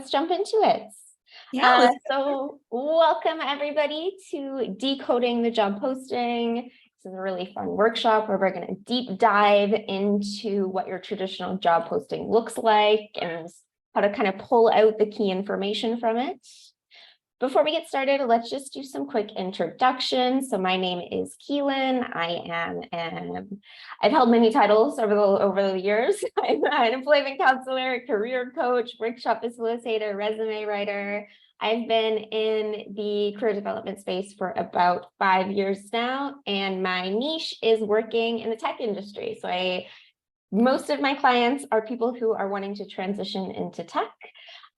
Let's jump into it. Yeah. So welcome everybody to Decoding the Job Posting. This is a really fun workshop where we're going to deep dive into what your traditional job posting looks like and how to kind of pull out the key information from it. Before we get started, let's just do some quick introductions. So my name is Keelan. I've held many titles over the years. I'm an employment counselor, career coach, workshop facilitator, resume writer. I've been in the career development space for about 5 years now, and my niche is working in the tech industry. So most of my clients are people who are wanting to transition into tech.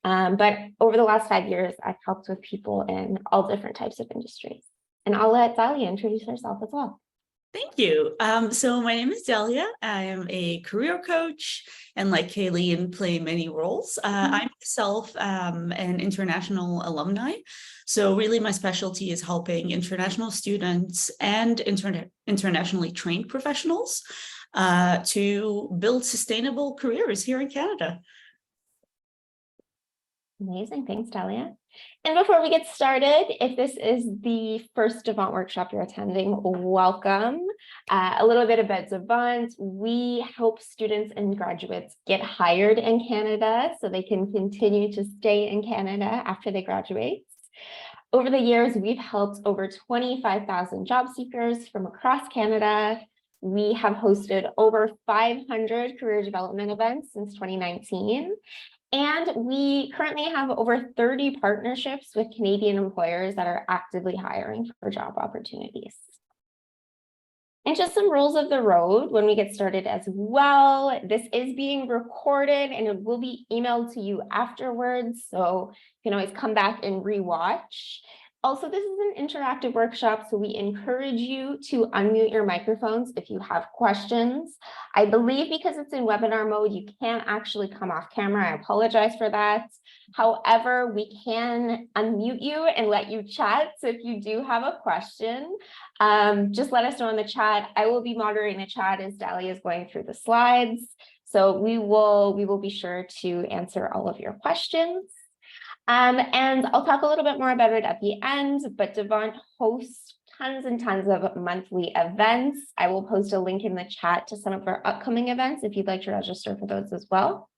But over the last 5 years, I've helped with people in all different types of industries. And I'll let Dahlia introduce herself as well. Thank you. So my name is Dahlia. I am a career coach and like Kayleen play many roles. I'm myself an international alumni. So really my specialty is helping international students and internationally trained professionals to build sustainable careers here in Canada. Amazing. Thanks, Dahlia. And before we get started, if this is the first Devant workshop you're attending, welcome. A little bit about Devant. We help students and graduates get hired in Canada so they can continue to stay in Canada after they graduate. Over the years, we've helped over 25,000 job seekers from across Canada. We have hosted over 500 career development events since 2019. And we currently have over 30 partnerships with Canadian employers that are actively hiring for job opportunities. And just some rules of the road when we get started as well. This is being recorded and it will be emailed to you afterwards. So you can always come back and rewatch. Also, this is an interactive workshop, so we encourage you to unmute your microphones if you have questions. I believe because it's in webinar mode, you can't actually come off camera. I apologize for that. However, we can unmute you and let you chat. So if you do have a question, just let us know in the chat. I will be moderating the chat as Dahlia is going through the slides. So we will be sure to answer all of your questions. And I'll talk a little bit more about it at the end, but Devant hosts tons and tons of monthly events. I will post a link in the chat to some of our upcoming events if you'd like to register for those as well.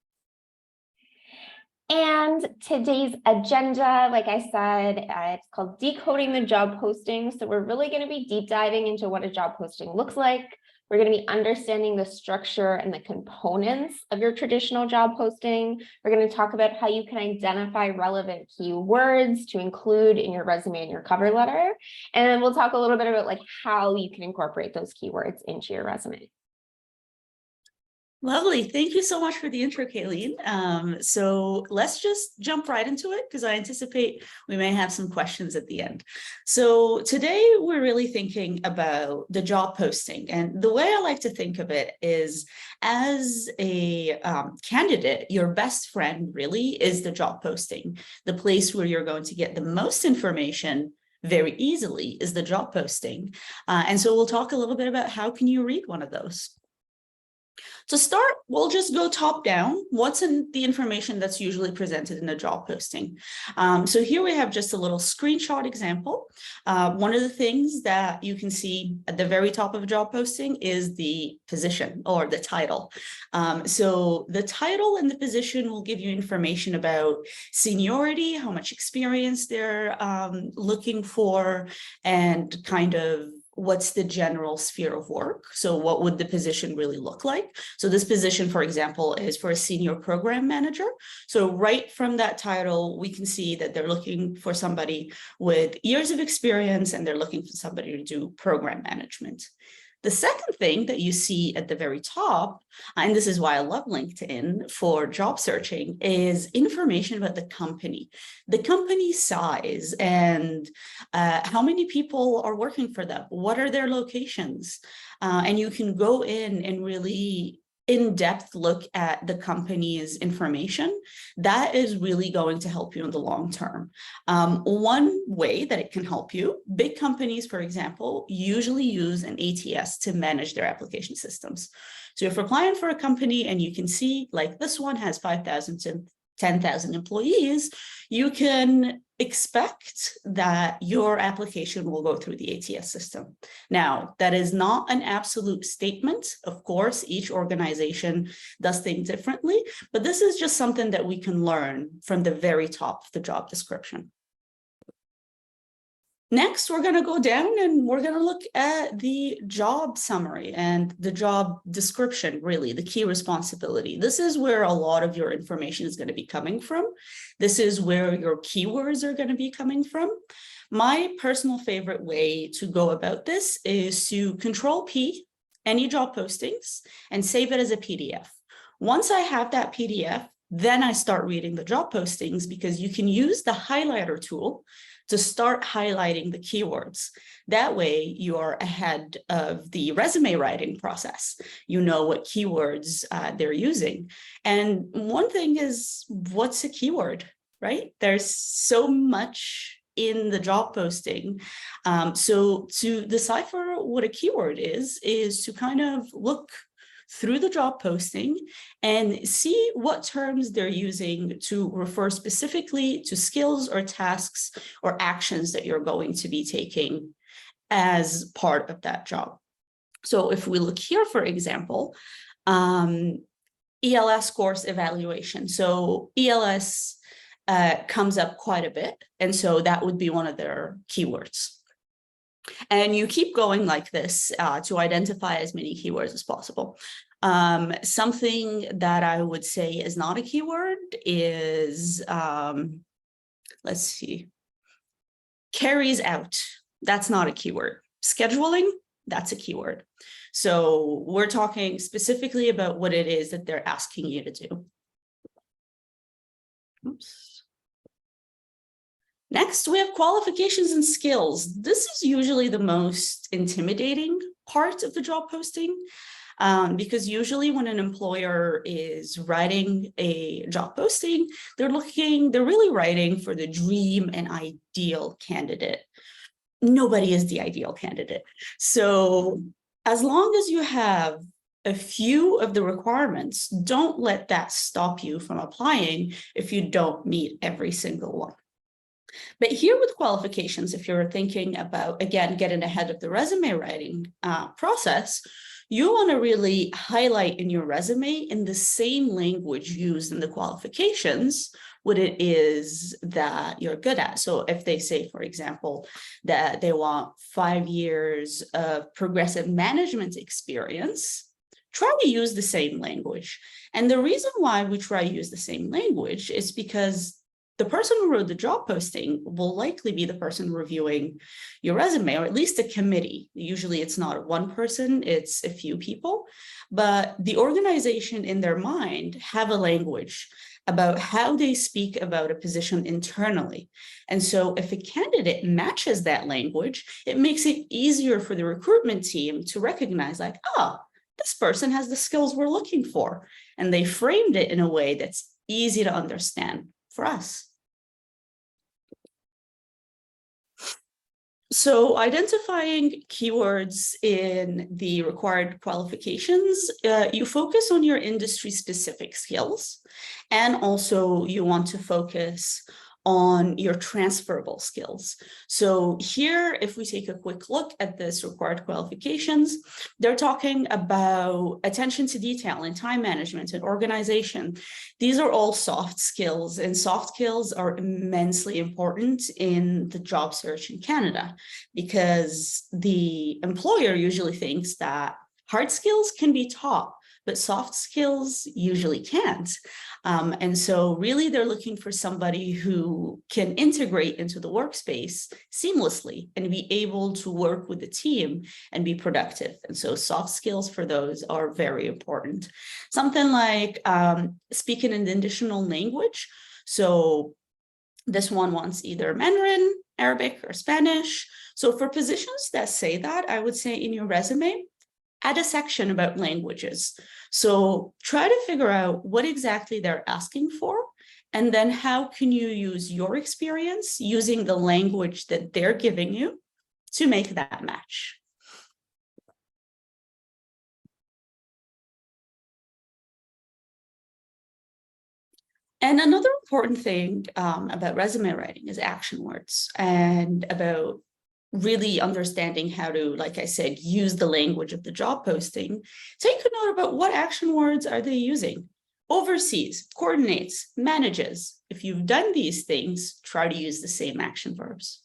And today's agenda, like I said, it's called Decoding the Job Posting. So we're really going to be deep diving into what a job posting looks like. We're going to be understanding the structure and the components of your traditional job posting. We're going to talk about how you can identify relevant keywords to include in your resume and your cover letter. And then we'll talk a little bit about like how you can incorporate those keywords into your resume. Lovely. Thank you so much for the intro, Kayleen. So let's just jump right into it because I anticipate we may have some questions at the end. So today we're really thinking about the job posting. And the way I like to think of it is as a candidate, your best friend really is the job posting. The place where you're going to get the most information very easily is the job posting. And so we'll talk a little bit about how can you read one of those. To start, we'll just go top down. What's in the information that's usually presented in a job posting? So here we have just a little screenshot example. One of the things that you can see at the very top of a job posting is the position or the title. So the title and the position will give you information about seniority, how much experience they're looking for, and kind of what's the general sphere of work. So what would the position really look like? So this position, for example, is for a senior program manager. So right from that title, we can see that they're looking for somebody with years of experience and they're looking for somebody to do program management. The second thing that you see at the very top, and this is why I love LinkedIn for job searching, is information about the company size and how many people are working for them, what are their locations, and you can go in and really in-depth look at the company's information. That is really going to help you in the long term. One way that it can help you, big companies, for example, usually use an ATS to manage their application systems. So if you're applying for a company and you can see like this one has 5,000 10,000 employees, you can expect that your application will go through the ATS system. Now, that is not an absolute statement. Of course, each organization does things differently, but this is just something that we can learn from the very top of the job description. Next, we're going to go down and we're going to look at the job summary and the job description, really, the key responsibility. This is where a lot of your information is going to be coming from. This is where your keywords are going to be coming from. My personal favorite way to go about this is to Control-P any job postings and save it as a PDF. Once I have that PDF, then I start reading the job postings, because you can use the highlighter tool to start highlighting the keywords. That way you are ahead of the resume writing process. You know what keywords they're using. And one thing is, what's a keyword, right? There's so much in the job posting. So to decipher what a keyword is to kind of look through the job posting and see what terms they're using to refer specifically to skills or tasks or actions that you're going to be taking as part of that job. So if we look here, for example, ELS course evaluation. So ELS comes up quite a bit, and so that would be one of their keywords. And you keep going like this to identify as many keywords as possible. Something that I would say is not a keyword is, let's see, carries out. That's not a keyword. Scheduling, that's a keyword. So we're talking specifically about what it is that they're asking you to do. Oops. Next, we have qualifications and skills. This is usually the most intimidating part of the job posting, because usually when an employer is writing a job posting, they're really writing for the dream and ideal candidate. Nobody is the ideal candidate. So as long as you have a few of the requirements, don't let that stop you from applying if you don't meet every single one. But here with qualifications, if you're thinking about, again, getting ahead of the resume writing process, you want to really highlight in your resume in the same language used in the qualifications what it is that you're good at. So if they say, for example, that they want 5 years of progressive management experience, try to use the same language. And the reason why we try to use the same language is because the person who wrote the job posting will likely be the person reviewing your resume, or at least a committee. Usually it's not one person, it's a few people, but the organization in their mind have a language about how they speak about a position internally. And so if a candidate matches that language, it makes it easier for the recruitment team to recognize, like, oh, this person has the skills we're looking for. And they framed it in a way that's easy to understand for us. So identifying keywords in the required qualifications, you focus on your industry specific skills, and also you want to focus on your transferable skills. So here, if we take a quick look at this required qualifications, they're talking about attention to detail and time management and organization. These are all soft skills, and soft skills are immensely important in the job search in Canada, because the employer usually thinks that hard skills can be taught, but soft skills usually can't. And so really they're looking for somebody who can integrate into the workspace seamlessly and be able to work with the team and be productive. And so soft skills for those are very important. Something like speaking an additional language. So this one wants either Mandarin, Arabic, or Spanish. So for positions that say that, I would say in your resume, add a section about languages. So try to figure out what exactly they're asking for, and then how can you use your experience using the language that they're giving you to make that match. And another important thing about resume writing is action words, and about really understanding how to, like I said, use the language of the job posting. Take a note about what action words are they using. Oversees, coordinates, manages. If you've done these things, try to use the same action verbs.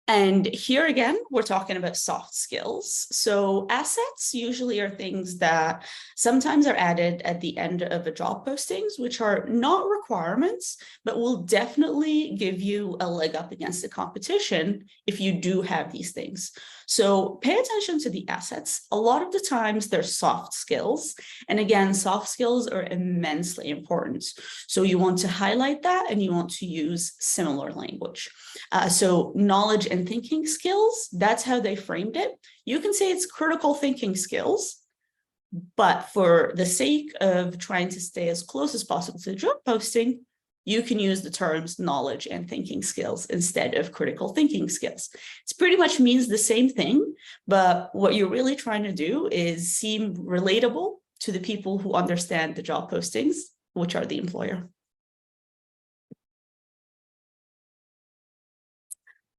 And here again, we're talking about soft skills. So assets usually are things that sometimes are added at the end of a job postings, which are not requirements, but will definitely give you a leg up against the competition if you do have these things. So pay attention to the assets. A lot of the times they're soft skills. And again, soft skills are immensely important. So you want to highlight that, and you want to use similar language. So knowledge and thinking skills, that's how they framed it. You can say it's critical thinking skills, but for the sake of trying to stay as close as possible to the job posting, you can use the terms knowledge and thinking skills instead of critical thinking skills. It pretty much means the same thing, but what you're really trying to do is seem relatable to the people who understand the job postings, which are the employer.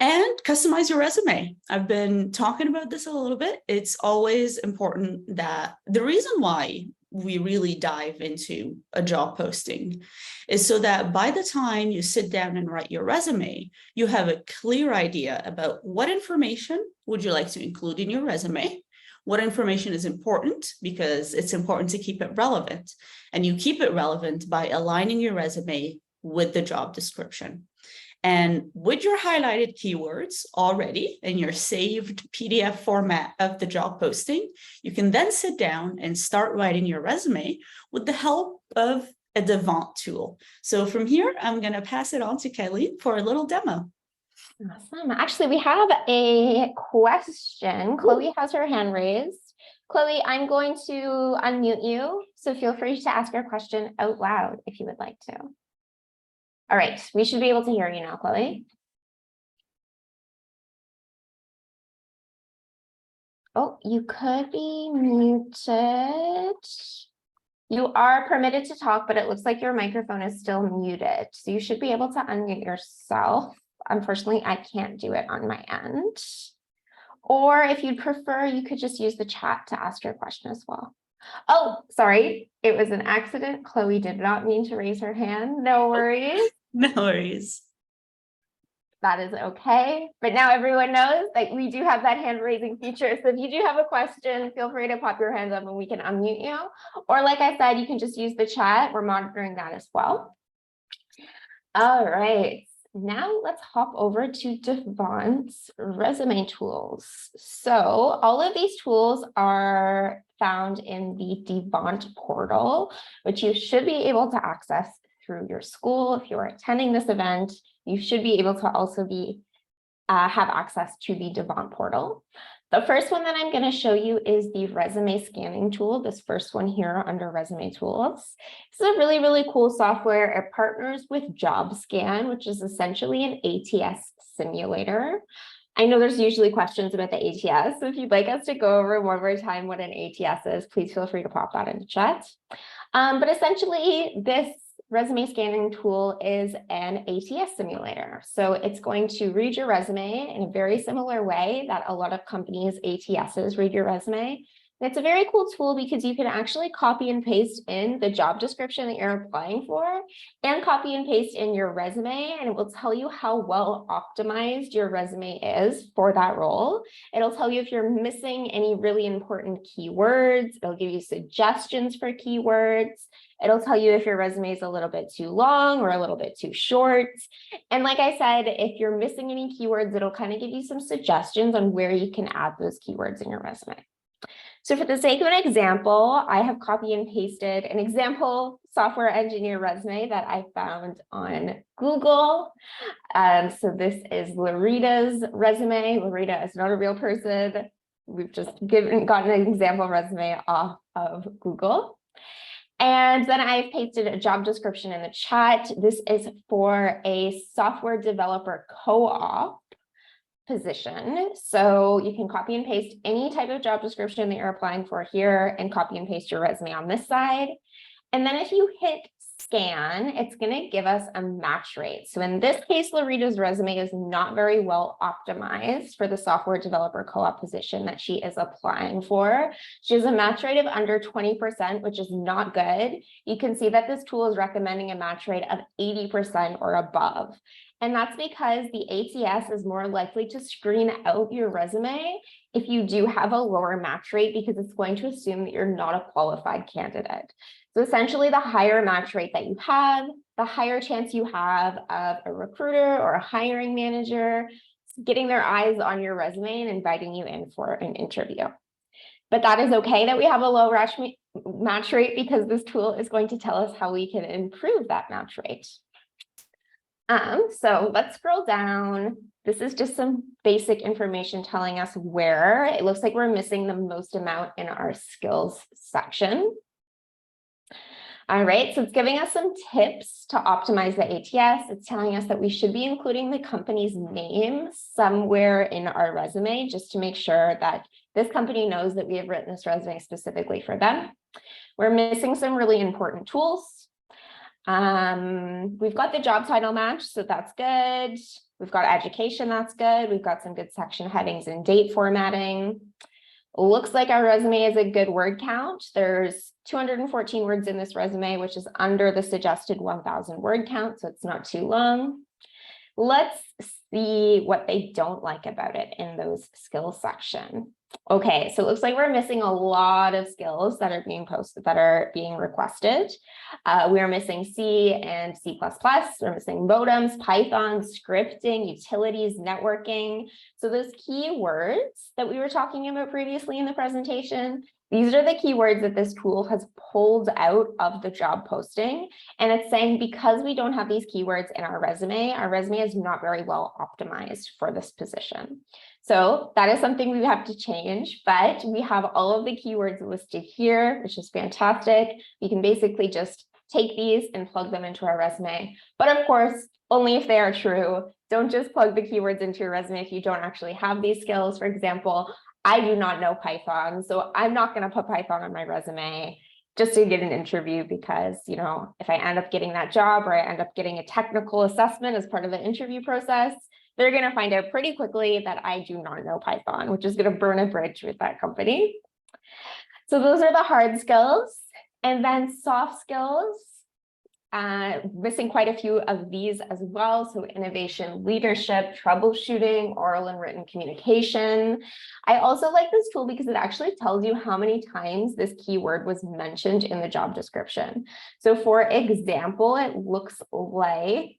And customize your resume. I've been talking about this a little bit. It's always important that the reason why we really dive into a job posting is so that by the time you sit down and write your resume, you have a clear idea about what information would you like to include in your resume, what information is important, because it's important to keep it relevant. And you keep it relevant by aligning your resume with the job description. And with your highlighted keywords already in your saved PDF format of the job posting, you can then sit down and start writing your resume with the help of a Devant tool. So from here, I'm going to pass it on to Kayleen for a little demo. Awesome. Actually, we have a question. Chloe has her hand raised. Chloe, I'm going to unmute you, so feel free to ask your question out loud if you would like to. All right, we should be able to hear you now, Chloe. Oh, you could be muted. You are permitted to talk, but it looks like your microphone is still muted. So you should be able to unmute yourself. Unfortunately, I can't do it on my end. Or if you'd prefer, you could just use the chat to ask your question as well. Oh, sorry, it was an accident. Chloe did not mean to raise her hand. No worries. No worries. That is okay. But now everyone knows that we do have that hand raising feature. So if you do have a question, feel free to pop your hands up and we can unmute you. Or like I said, you can just use the chat. We're monitoring that as well. All right. Now let's hop over to Devant's resume tools. So all of these tools are found in the Devant portal, which you should be able to access through your school. If you're attending this event, you should be able to also have access to the Devant portal. The first one that I'm going to show you is the resume scanning tool. This first one here under resume tools. This is a really, really cool software. It partners with JobScan, which is essentially an ATS simulator. I know there's usually questions about the ATS. So if you'd like us to go over one more time what an ATS is, please feel free to pop that into chat. But essentially, this resume scanning tool is an ATS simulator. So it's going to read your resume in a very similar way that a lot of companies' ATSs read your resume. And it's a very cool tool because you can actually copy and paste in the job description that you're applying for and copy and paste in your resume, and it will tell you how well optimized your resume is for that role. It'll tell you if you're missing any really important keywords. It'll give you suggestions for keywords. It'll tell you if your resume is a little bit too long or a little bit too short. And like I said, if you're missing any keywords, it'll kind of give you some suggestions on where you can add those keywords in your resume. So for the sake of an example, I have copy and pasted an example software engineer resume that I found on Google. So this is Larita's resume. Larita is not a real person. We've just gotten an example resume off of Google. And then I've pasted a job description in the chat. This is for a software developer co-op. position. So you can copy and paste any type of job description that you're applying for here and copy and paste your resume on this side. And then if you hit scan, it's going to give us a match rate. So in this case, Larita's resume is not very well optimized for the software developer co-op position that she is applying for. She has a match rate of under 20%, which is not good. You can see that this tool is recommending a match rate of 80% or above. And that's because the ATS is more likely to screen out your resume if you do have a lower match rate, because it's going to assume that you're not a qualified candidate. So essentially, the higher match rate that you have, the higher chance you have of a recruiter or a hiring manager getting their eyes on your resume and inviting you in for an interview. But that is okay that we have a low match rate, because this tool is going to tell us how we can improve that match rate. So let's scroll down. This is just some basic information telling us where it looks like we're missing the most amount in our skills section. All right, so it's giving us some tips to optimize the ATS. It's telling us that we should be including the company's name somewhere in our resume, just to make sure that this company knows that we have written this resume specifically for them. We're missing some really important tools. We've got the job title match, so that's good. We've got education, that's good. We've got some good section headings and date formatting. Looks like our resume is a good word count. There's 214 words in this resume, which is under the suggested 1,000 word count, so it's not too long. Let's see what they don't like about it in those skills section. Okay, so it looks like we're missing a lot of skills that are being posted, that are being requested. We are missing C and C++. We're missing modems, Python, scripting, utilities, networking. So those keywords that we were talking about previously in the presentation, these are the keywords that this tool has pulled out of the job posting. And it's saying because we don't have these keywords in our resume is not very well optimized for this position. So that is something we have to change, but we have all of the keywords listed here, which is fantastic. We can basically just take these and plug them into our resume. But of course, only if they are true. Don't just plug the keywords into your resume if you don't actually have these skills. For example, I do not know Python, so I'm not going to put Python on my resume just to get an interview, because, you know, if I end up getting that job or I end up getting a technical assessment as part of the interview process, they're going to find out pretty quickly that I do not know Python, which is going to burn a bridge with that company. So those are the hard skills. And then soft skills, missing quite a few of these as well. So innovation, leadership, troubleshooting, oral and written communication. I also like this tool because it actually tells you how many times this keyword was mentioned in the job description. So for example, it looks like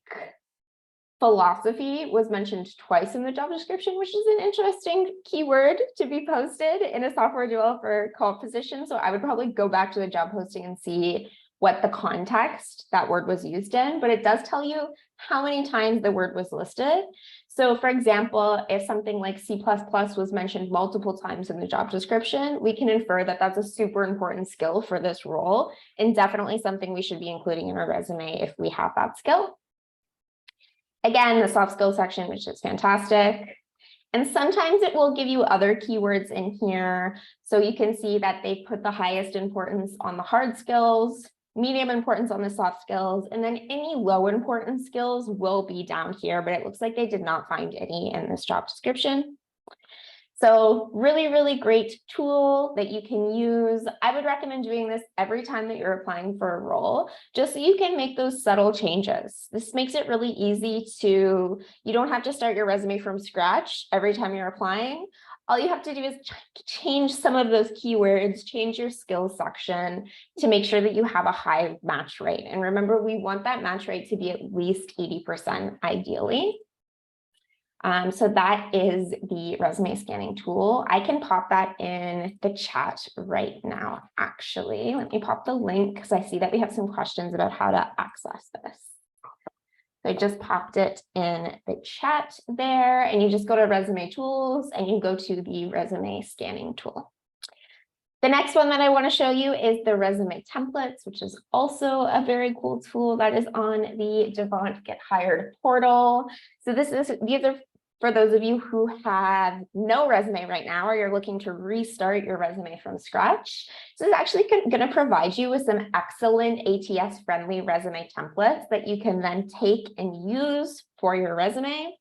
philosophy was mentioned twice in the job description, which is an interesting keyword to be posted in a software developer co-op position. So I would probably go back to the job posting and see what the context that word was used in, but it does tell you how many times the word was listed. So for example, if something like C++ was mentioned multiple times in the job description, we can infer that that's a super important skill for this role, and definitely something we should be including in our resume if we have that skill. Again, the soft skills section, which is fantastic. And sometimes it will give you other keywords in here. So you can see that they put the highest importance on the hard skills, medium importance on the soft skills, and then any low importance skills will be down here, but it looks like they did not find any in this job description. So really, really great tool that you can use. I would recommend doing this every time that you're applying for a role, just so you can make those subtle changes. This makes it really easy to, you don't have to start your resume from scratch every time you're applying. All you have to do is change some of those keywords, change your skills section to make sure that you have a high match rate. And remember, we want that match rate to be at least 80% ideally. So that is the resume scanning tool. I can pop that in the chat right now, actually. Let me pop the link because I see that we have some questions about how to access this. So I just popped it in the chat there, and you just go to resume tools and you go to the resume scanning tool. The next one that I want to show you is the resume templates, which is also a very cool tool that is on the Devant Get Hired portal. So these are For those of you who have no resume right now, or you're looking to restart your resume from scratch, this is actually going to provide you with some excellent ATS-friendly resume templates that you can then take and use for your resume.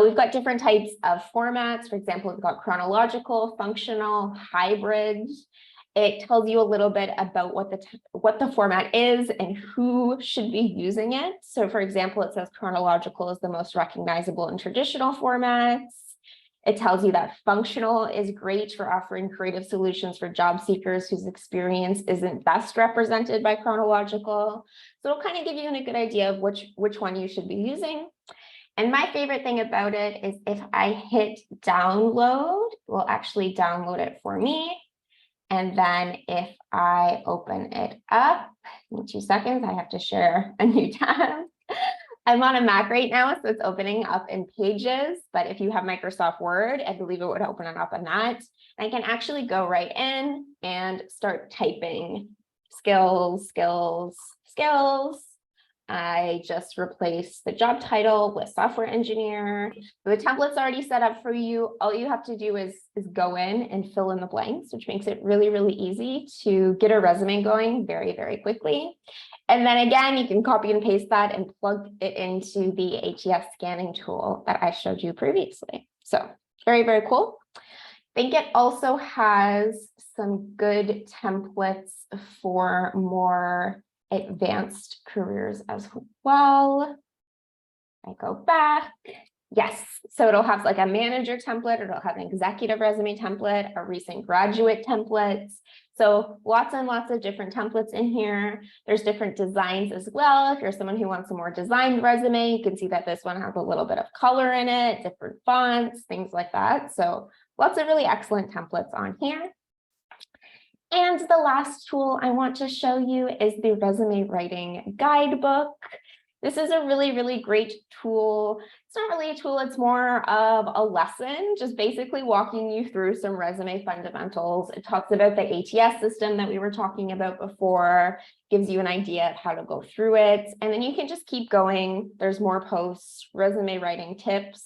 We've got different types of formats. For example, we've got chronological, functional, hybrid. It tells you a little bit about what the format is and who should be using it. So for example, it says chronological is the most recognizable in traditional formats. It tells you that functional is great for offering creative solutions for job seekers whose experience isn't best represented by chronological. So it'll kind of give you a good idea of which one you should be using. And my favorite thing about it is if I hit download, it will actually download it for me. And then if I open it up, in 2 seconds, I have to share a new tab. I'm on a Mac right now, so it's opening up in Pages. But if you have Microsoft Word, I believe it would open it up in that. I can actually go right in and start typing skills, skills, skills. I just replaced the job title with software engineer. The template's already set up for you. All you have to do is go in and fill in the blanks, which makes it really, really easy to get a resume going very, very quickly. And then again, you can copy and paste that and plug it into the ATS scanning tool that I showed you previously. So very, very cool. I think it also has some good templates for more advanced careers as well. I go back. Yes, so it'll have like a manager template, it'll have an executive resume template, a recent graduate template. So lots and lots of different templates in here. There's different designs as well. If you're someone who wants a more designed resume, you can see that this one has a little bit of color in it, different fonts, things like that. So lots of really excellent templates on here. And the last tool I want to show you is the resume writing guidebook. This is a really, really great tool. It's not really a tool, it's more of a lesson, just basically walking you through some resume fundamentals. It talks about the ATS system that we were talking about before, gives you an idea of how to go through it. And then you can just keep going. There's more posts, resume writing tips,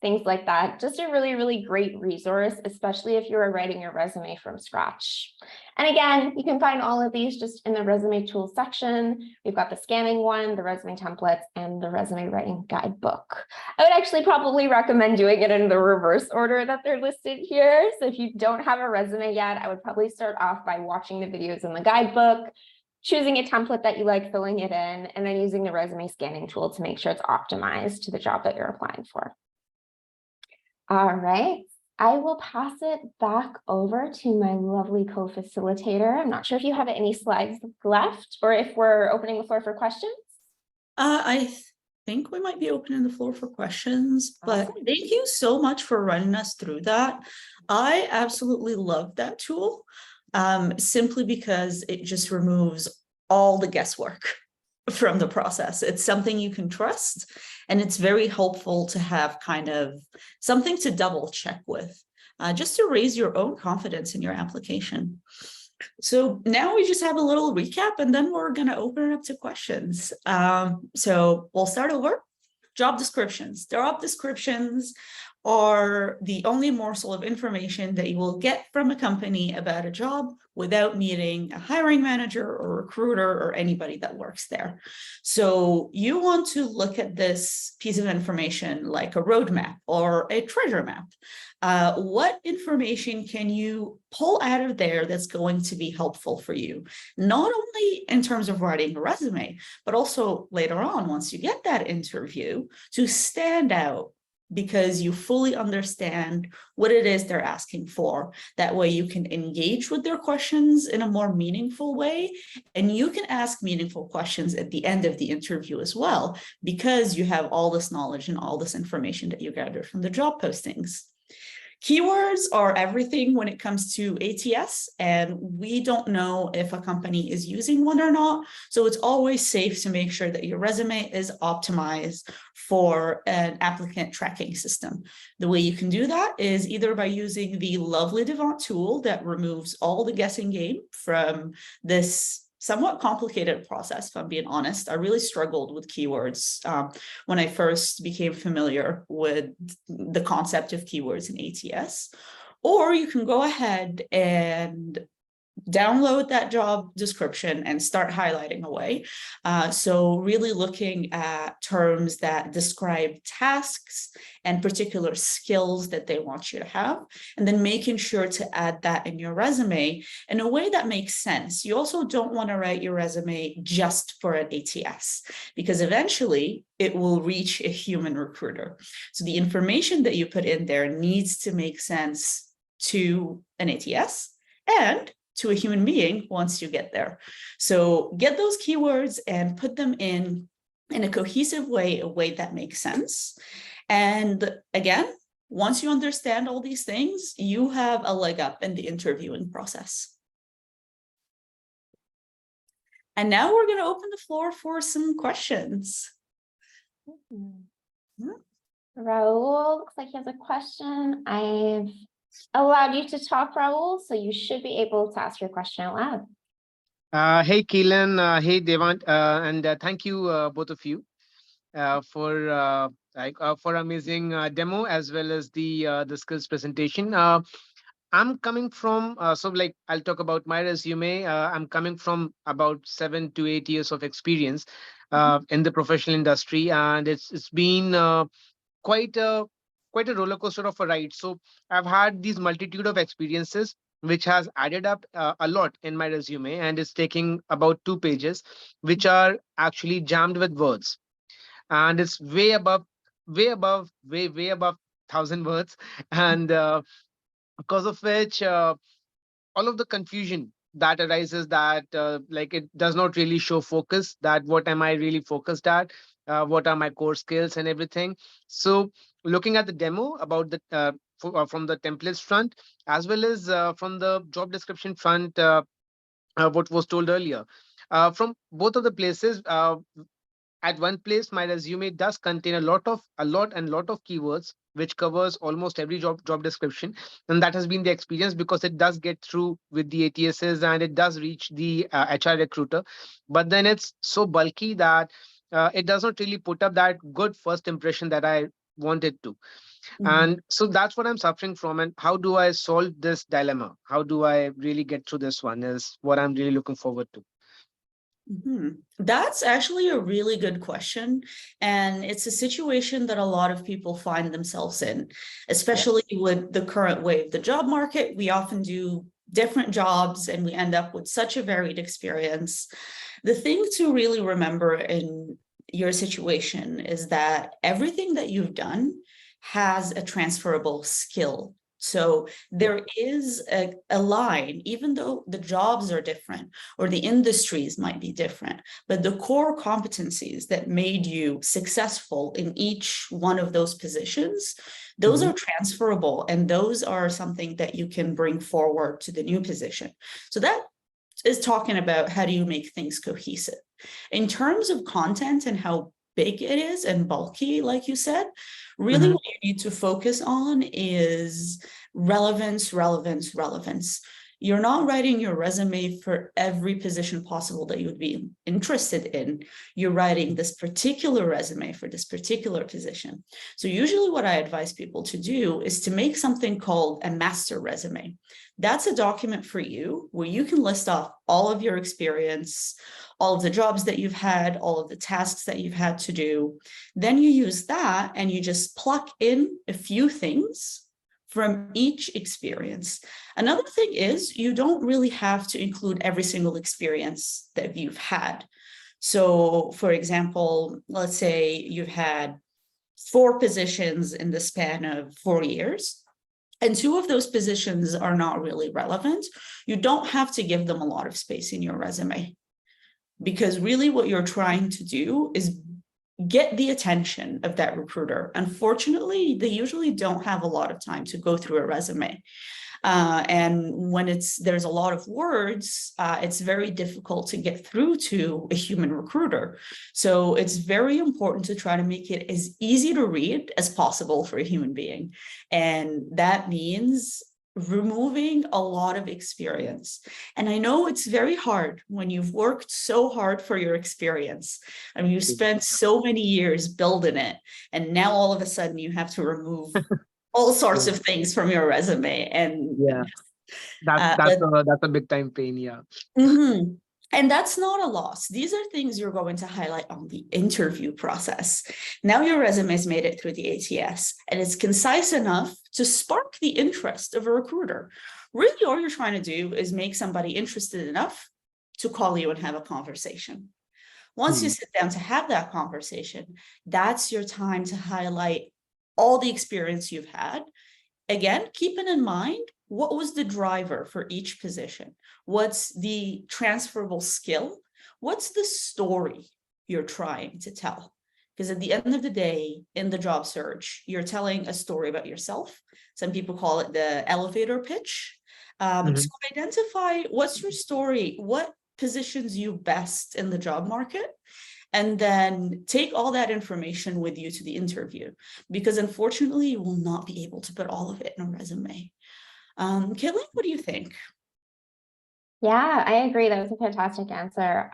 things like that. Just a really, really great resource, especially if you're writing your resume from scratch. And again, you can find all of these just in the resume tools section. We've got the scanning one, the resume templates, and the resume writing guidebook. I would actually probably recommend doing it in the reverse order that they're listed here. So if you don't have a resume yet, I would probably start off by watching the videos in the guidebook, choosing a template that you like, filling it in, and then using the resume scanning tool to make sure it's optimized to the job that you're applying for. All right, I will pass it back over to my lovely co-facilitator. I'm not sure if you have any slides left or if we're opening the floor for questions. I think we might be opening the floor for questions, but Awesome. thank you so much for running us through that. I absolutely love that tool, simply because it just removes all the guesswork from the process. It's something you can trust, and it's very helpful to have kind of something to double check with, just to raise your own confidence in your application. So now we just have a little recap, and then we're going to open it up to questions. So we'll start over. Job descriptions. Job descriptions are the only morsel of information that you will get from a company about a job without meeting a hiring manager or recruiter or anybody that works there. So you want to look at this piece of information like a roadmap or a treasure map. What information can you pull out of there that's going to be helpful for you, not only in terms of writing a resume, but also later on, once you get that interview, to stand out because you fully understand what it is they're asking for. That way you can engage with their questions in a more meaningful way, and you can ask meaningful questions at the end of the interview as well, because you have all this knowledge and all this information that you gathered from the job postings. Keywords are everything when it comes to ATS, and we don't know if a company is using one or not. So it's always safe to make sure that your resume is optimized for an applicant tracking system. The way you can do that is either by using the lovely Devant tool that removes all the guessing game from this somewhat complicated process, if I'm being honest. I really struggled with keywords when I first became familiar with the concept of keywords in ATS. Or you can go ahead and download that job description and start highlighting away. So really looking at terms that describe tasks and particular skills that they want you to have, and then making sure to add that in your resume in a way that makes sense. You also don't want to write your resume just for an ATS, because eventually it will reach a human recruiter. So the information that you put in there needs to make sense to an ATS and to a human being once you get there. So get those keywords and put them in a cohesive way, a way that makes sense. And again, once you understand all these things, you have a leg up in the interviewing process. And now we're going to open the floor for some questions. Raul looks like he has a question. I've allowed you to talk, Raul, so you should be able to ask your question out loud. Hey, Keelan. Hey, Devant. And thank you, both of you, for amazing demo as well as the skills presentation. I'm coming from I'll talk about my resume. I'm coming from about 7 to 8 years of experience in the professional industry, and it's been quite a roller coaster of a ride. So I've had these multitude of experiences which has added up a lot in my resume, and it's taking about 2 pages, which are actually jammed with words, and it's way above 1,000 words, and because of which all of the confusion that arises, that like it does not really show focus, that what am I really focused at, what are my core skills and everything. So looking at the demo about the from the templates front as well as from the job description front, what was told earlier, from both of the places, at one place my resume does contain a lot of keywords which covers almost every job description, and that has been the experience because it does get through with the ATSs and it does reach the HR recruiter. But then it's so bulky that it does not really put up that good first impression that I wanted to. And so that's what I'm suffering from, and how do I solve this dilemma? How do I really get through this one is what I'm really looking forward to. That's actually a really good question. And it's a situation that a lot of people find themselves in, especially with the current way of the job market. We often do different jobs and we end up with such a varied experience. The thing to really remember in your situation is that everything that you've done has a transferable skill. So there is a line, even though the jobs are different or the industries might be different, but the core competencies that made you successful in each one of those positions, those are transferable, and those are something that you can bring forward to the new position. So that is talking about how do you make things cohesive. In terms of content and how big it is and bulky, like you said, really what you need to focus on is relevance, relevance, relevance. You're not writing your resume for every position possible that you would be interested in. You're writing this particular resume for this particular position. So usually what I advise people to do is to make something called a master resume. That's a document for you where you can list off all of your experience, all of the jobs that you've had, all of the tasks that you've had to do. Then you use that and you just pluck in a few things from each experience. Another thing is you don't really have to include every single experience that you've had. So for example, let's say you've had 4 positions in the span of 4 years, and 2 of those positions are not really relevant. You don't have to give them a lot of space in your resume, because really what you're trying to do is get the attention of that recruiter. Unfortunately, they usually don't have a lot of time to go through a resume. And when there's a lot of words, it's very difficult to get through to a human recruiter. So it's very important to try to make it as easy to read as possible for a human being. And that means removing a lot of experience. And I know it's very hard when you've worked so hard for your experience. I mean, you spent so many years building it, and now all of a sudden you have to remove all sorts Yeah. of things from your resume. And Yeah. That's a big time pain. Yeah. Mhm. And that's not a loss. These are things you're going to highlight on the interview process. Now your resume's made it through the ATS, and it's concise enough to spark the interest of a recruiter. Really, all you're trying to do is make somebody interested enough to call you and have a conversation. Once you sit down to have that conversation, that's your time to highlight all the experience you've had. Again, keeping in mind, what was the driver for each position? What's the transferable skill? What's the story you're trying to tell? Because at the end of the day, in the job search, you're telling a story about yourself. Some people call it the elevator pitch. So identify what's your story, what positions you best in the job market, and then take all that information with you to the interview, because unfortunately, you will not be able to put all of it in a resume. Caitlin, what do you think? Yeah, I agree. That was a fantastic answer.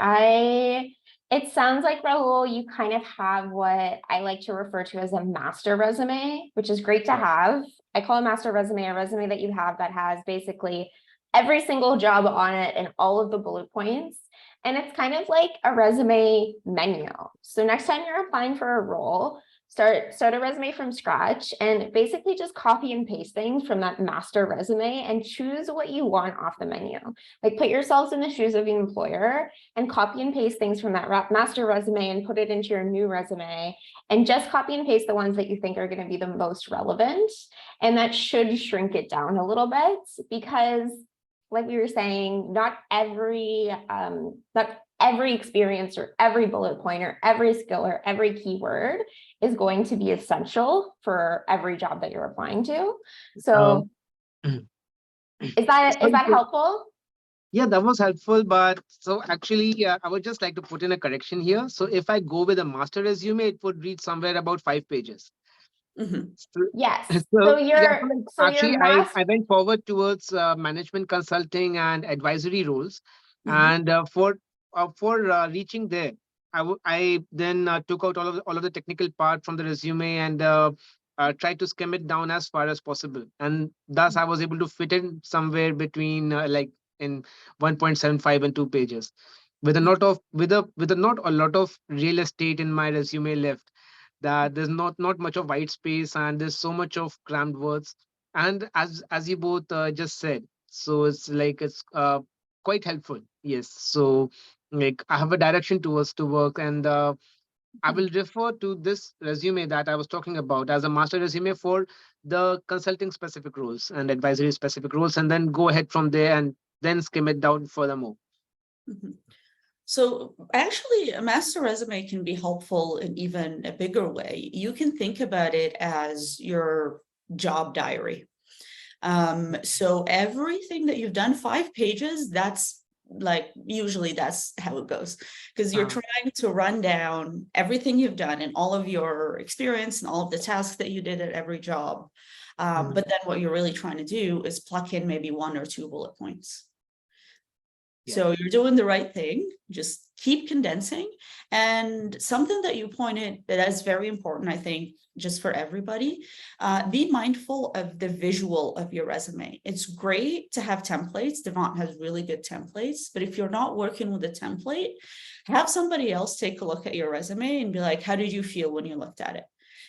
It sounds like, Rahul, you kind of have what I like to refer to as a master resume, which is great to have. I call a master resume a resume that you have that has basically every single job on it and all of the bullet points. And it's kind of like a resume menu. So next time you're applying for a role, start a resume from scratch and basically just copy and paste things from that master resume and choose what you want off the menu. Like, put yourselves in the shoes of the employer and copy and paste things from that master resume and put it into your new resume, and just copy and paste the ones that you think are going to be the most relevant. And that should shrink it down a little bit, because like we were saying, not every experience or every bullet point or every skill or every keyword is going to be essential for every job that you're applying to. So is that helpful? Yeah, that was helpful. But so actually, I would just like to put in a correction here. So if I go with a master resume, it would read somewhere about 5 pages. Yes. So, Yeah, actually, I went forward towards management consulting and advisory roles. And for reaching there, I then took out all of the technical part from the resume and tried to skim it down as far as possible. And thus, I was able to fit in somewhere between like in 1.75 and 2 pages, with a not of with a not a lot of real estate in my resume left, that there's not much of white space and there's so much of crammed words. And as you both just said, so it's like it's quite helpful. Yes. So like I have a direction towards to work, and I will refer to this resume that I was talking about as a master resume for the consulting specific roles and advisory specific roles, and then go ahead from there and then skim it down furthermore. So actually, a master resume can be helpful in even a bigger way. You can think about it as your job diary. So everything that you've done, 5 pages, that's like, usually that's how it goes, because you're trying to run down everything you've done and all of your experience and all of the tasks that you did at every job. But then what you're really trying to do is pluck in maybe 1 or 2 bullet points. So you're doing the right thing. Just keep condensing. And something that you pointed that is very important, I think, just for everybody, be mindful of the visual of your resume. It's great to have templates. Devant has really good templates, but if you're not working with a template, have somebody else take a look at your resume and be like, how did you feel when you looked at it?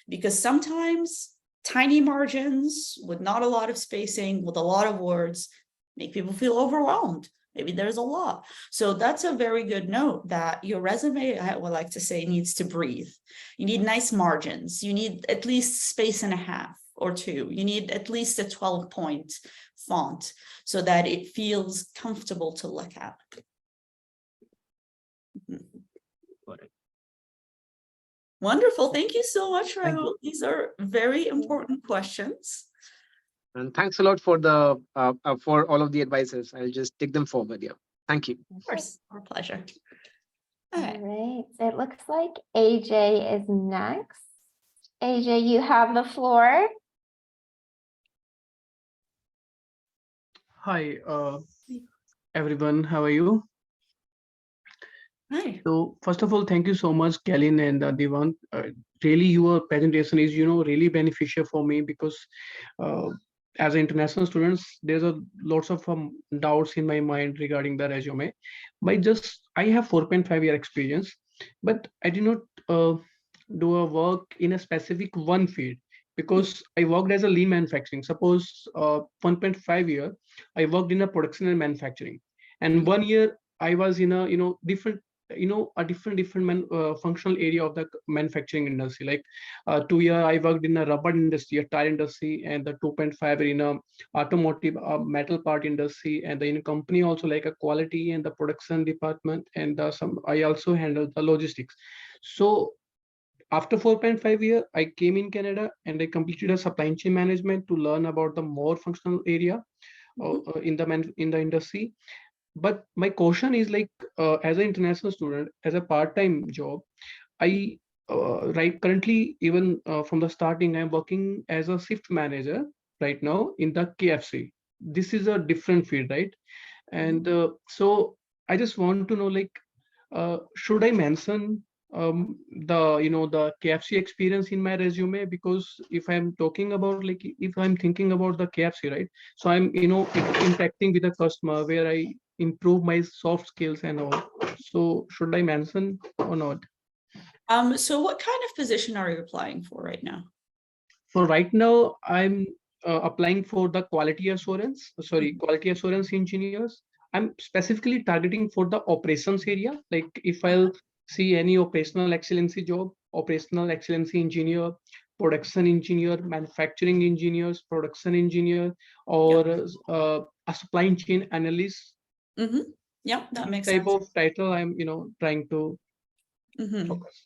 Because sometimes tiny margins with not a lot of spacing, with a lot of words, make people feel overwhelmed. Maybe there's a lot. So that's a very good note, that your resume, I would like to say, needs to breathe. You need nice margins. You need at least space and a half or 2. You need at least a 12-point font so that it feels comfortable to look at. Wonderful. Thank you so much, Rahul. These are very important questions. And thanks a lot for the for all of the advices. I'll just take them forward. Yeah. Thank you. Of course, our pleasure. All right. It looks like AJ is next. AJ, you have the floor. Hi, everyone. How are you? Hi. So first of all, thank you so much, Kalin and Devant. Really, your presentation is, really beneficial for me because uh, as an international students, there's a lots of doubts in my mind regarding the resume. I have 4.5 year experience, but I did not do a work in a specific one field because I worked as a lean manufacturing. Suppose 1.5 year, I worked in a production and manufacturing, and 1 year I was in a different a functional area of the manufacturing industry. Like 2 year I worked in a rubber industry, a tire industry, and the 2.5 in a automotive metal part industry, and the in company also like a quality and the production department, and some I also handled the logistics. So after 4.5 year, I came in Canada and I completed a supply chain management to learn about the more functional area in the industry. But my question is like, as an international student, as a part-time job, I right currently even from the starting, I'm working as a shift manager right now in the KFC. This is a different field, right? And so I just want to know, like, should I mention the KFC experience in my resume? Because if I'm talking about, like, if I'm thinking about the KFC, right? So I'm interacting with the customer where I improve my soft skills and all. So should I mention or not? So what kind of position are you applying for right now? So right now I'm applying for the quality assurance engineers. I'm specifically targeting for the operations area. Like if I'll see any operational excellency job, operational excellency engineer, production engineer, manufacturing engineers, production engineer, or a supply chain analyst. Yeah, that makes Type sense. of title I'm trying to focus.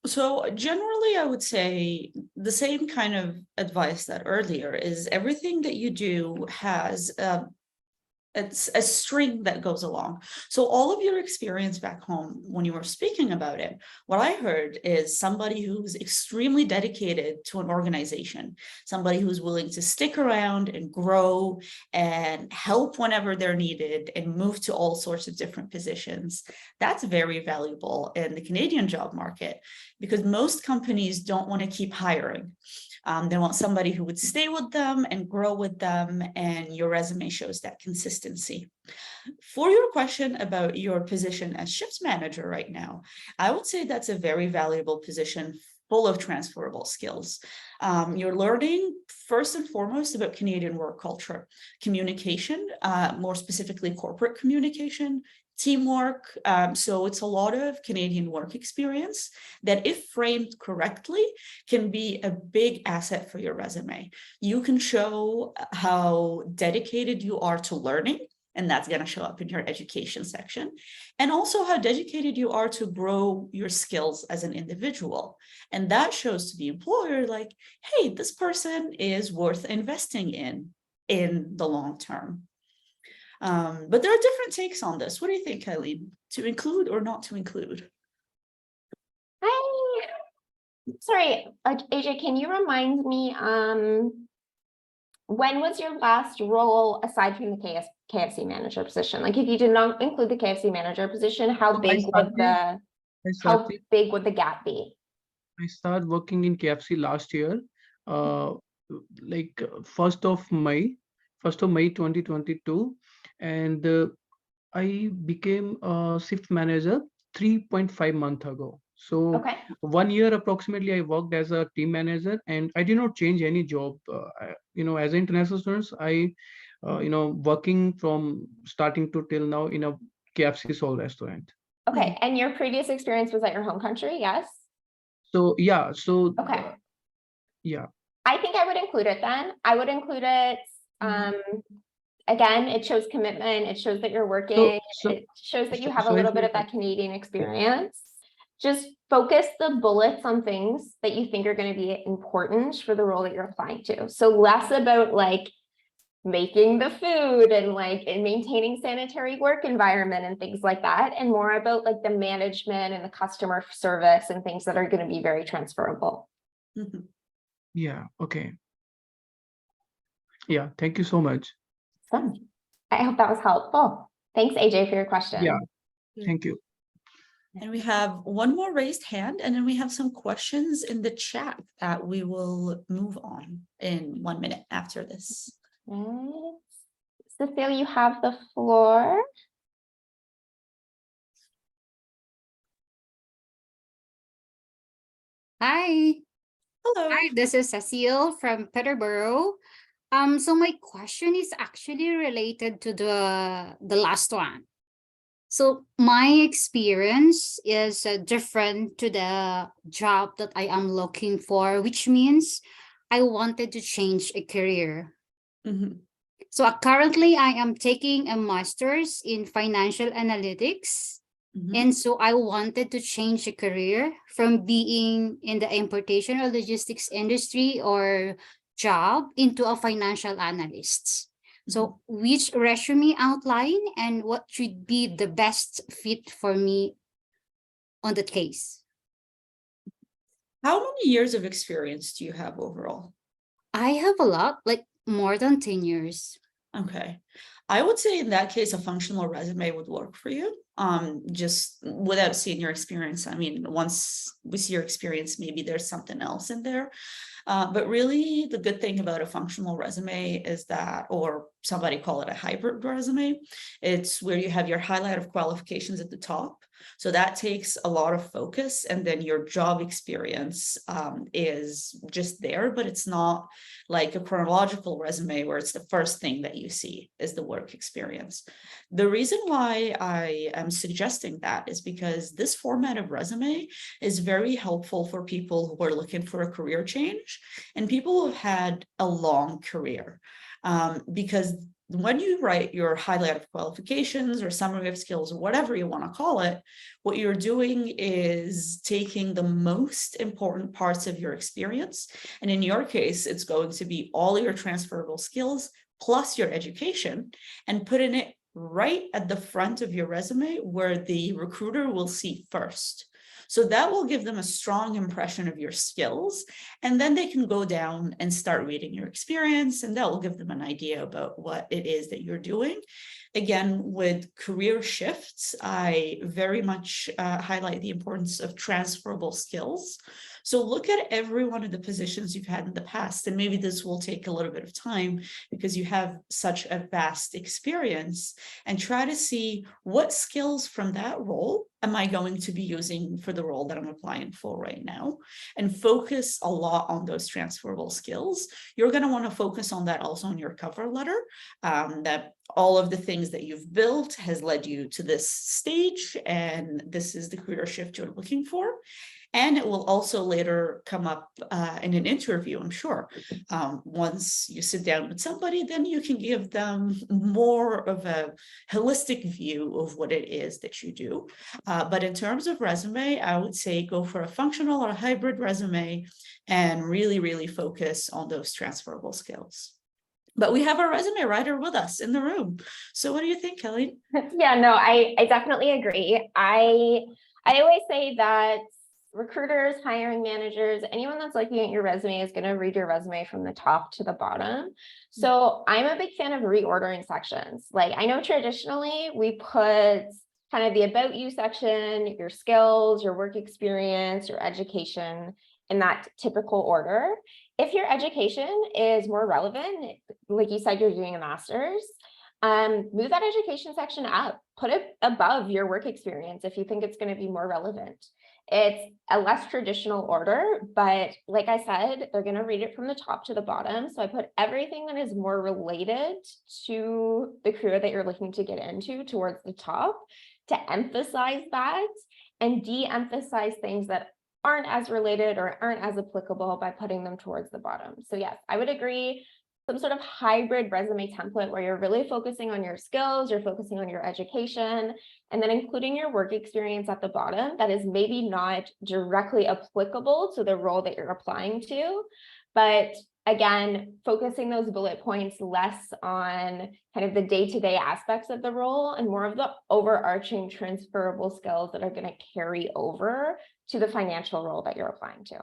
So generally, I would say the same kind of advice that earlier is everything that you do has it's a string that goes along. So all of your experience back home, when you were speaking about it, what I heard is somebody who's extremely dedicated to an organization, somebody who's willing to stick around and grow and help whenever they're needed and move to all sorts of different positions. That's very valuable in the Canadian job market because most companies don't want to keep hiring. They want somebody who would stay with them and grow with them, and your resume shows that consistency. For your question about your position as shifts manager right now, I would say that's a very valuable position full of transferable skills. You're learning first and foremost about Canadian work culture, communication, more specifically corporate communication, teamwork. So it's a lot of Canadian work experience that, if framed correctly, can be a big asset for your resume. You can show how dedicated you are to learning, and that's going to show up in your education section, and also how dedicated you are to grow your skills as an individual. And that shows to the employer, like, hey, this person is worth investing in the long term. But there are different takes on this. What do you think, Eileen? To include or not to include? Sorry, AJ, can you remind me, when was your last role aside from the KFC manager position? Like if you did not include the KFC manager position, how big would the gap be? I started working in KFC last year, like 1st of May 2022, and I became a shift manager 3.5 months ago. So Okay. 1 year approximately I worked as a team manager, and I did not change any job. As an international students, I working from starting to till now in a KFC Soul restaurant. Okay, and your previous experience was at your home country, yes? So yeah, so Okay. yeah. I think I would include it then. I would include it. Again, it shows commitment. It shows that you're working. It shows that you have a little bit of that Canadian experience. Just focus the bullets on things that you think are going to be important for the role that you're applying to. So less about like making the food and like maintaining sanitary work environment and things like that, and more about like the management and the customer service and things that are going to be very transferable. Yeah. Okay. Yeah. Thank you so much. I hope that was helpful. Thanks, AJ, for your question. Yeah. Thank you. And we have one more raised hand, and then we have some questions in the chat that we will move on in 1 minute after this. Right. Cecilia, you have the floor. Hi. Hello. Hi, this is Cecile from Peterborough. So my question is actually related to the last one. So my experience is different to the job that I am looking for, which means I wanted to change a career. Mhm. So currently I am taking a master's in financial analytics. Mhm. And so I wanted to change a career from being in the importation or logistics industry or job into a financial analyst. So which resume outline and what should be the best fit for me on that case? How many years of experience do you have overall? I have a lot, like more than 10 years. Okay. I would say in that case, a functional resume would work for you. Just without seeing your experience. I mean, once we see your experience, maybe there's something else in there. But really, the good thing about a functional resume is that, or somebody call it a hybrid resume, it's where you have your highlight of qualifications at the top. So that takes a lot of focus, and then your job experience is just there, but it's not like a chronological resume where it's the first thing that you see is the work experience. The reason why I am suggesting that is because this format of resume is very helpful for people who are looking for a career change and people who have had a long career. Because when you write your highlight of qualifications or summary of skills, or whatever you want to call it, what you're doing is taking the most important parts of your experience. And in your case, it's going to be all your transferable skills plus your education and putting it right at the front of your resume where the recruiter will see first. So that will give them a strong impression of your skills, and then they can go down and start reading your experience, and that will give them an idea about what it is that you're doing. Again, with career shifts, I very much highlight the importance of transferable skills. So look at every one of the positions you've had in the past, and maybe this will take a little bit of time because you have such a vast experience, and try to see what skills from that role am I going to be using for the role that I'm applying for right now, and focus a lot on those transferable skills. You're going to want to focus on that also in your cover letter, that all of the things that you've built has led you to this stage, and this is the career shift you're looking for. And it will also later come up in an interview, I'm sure. Once you sit down with somebody, then you can give them more of a holistic view of what it is that you do. But in terms of resume, I would say go for a functional or a hybrid resume and really, really focus on those transferable skills. But we have our resume writer with us in the room. So what do you think, Kelly? Yeah, no, I definitely agree. I always say that recruiters, hiring managers, anyone that's looking at your resume is going to read your resume from the top to the bottom. So I'm a big fan of reordering sections. Like, I know traditionally we put kind of the about you section, your skills, your work experience, your education in that typical order. If your education is more relevant, like you said, you're doing a master's, move that education section up, put it above your work experience if you think it's going to be more relevant. It's a less traditional order, but like I said, they're going to read it from the top to the bottom. So I put everything that is more related to the career that you're looking to get into towards the top to emphasize that, and de-emphasize things that aren't as related or aren't as applicable by putting them towards the bottom. So yes, I would agree. Some sort of hybrid resume template where you're really focusing on your skills, you're focusing on your education, and then including your work experience at the bottom that is maybe not directly applicable to the role that you're applying to. But again, focusing those bullet points less on kind of the day-to-day aspects of the role and more of the overarching transferable skills that are going to carry over to the financial role that you're applying to.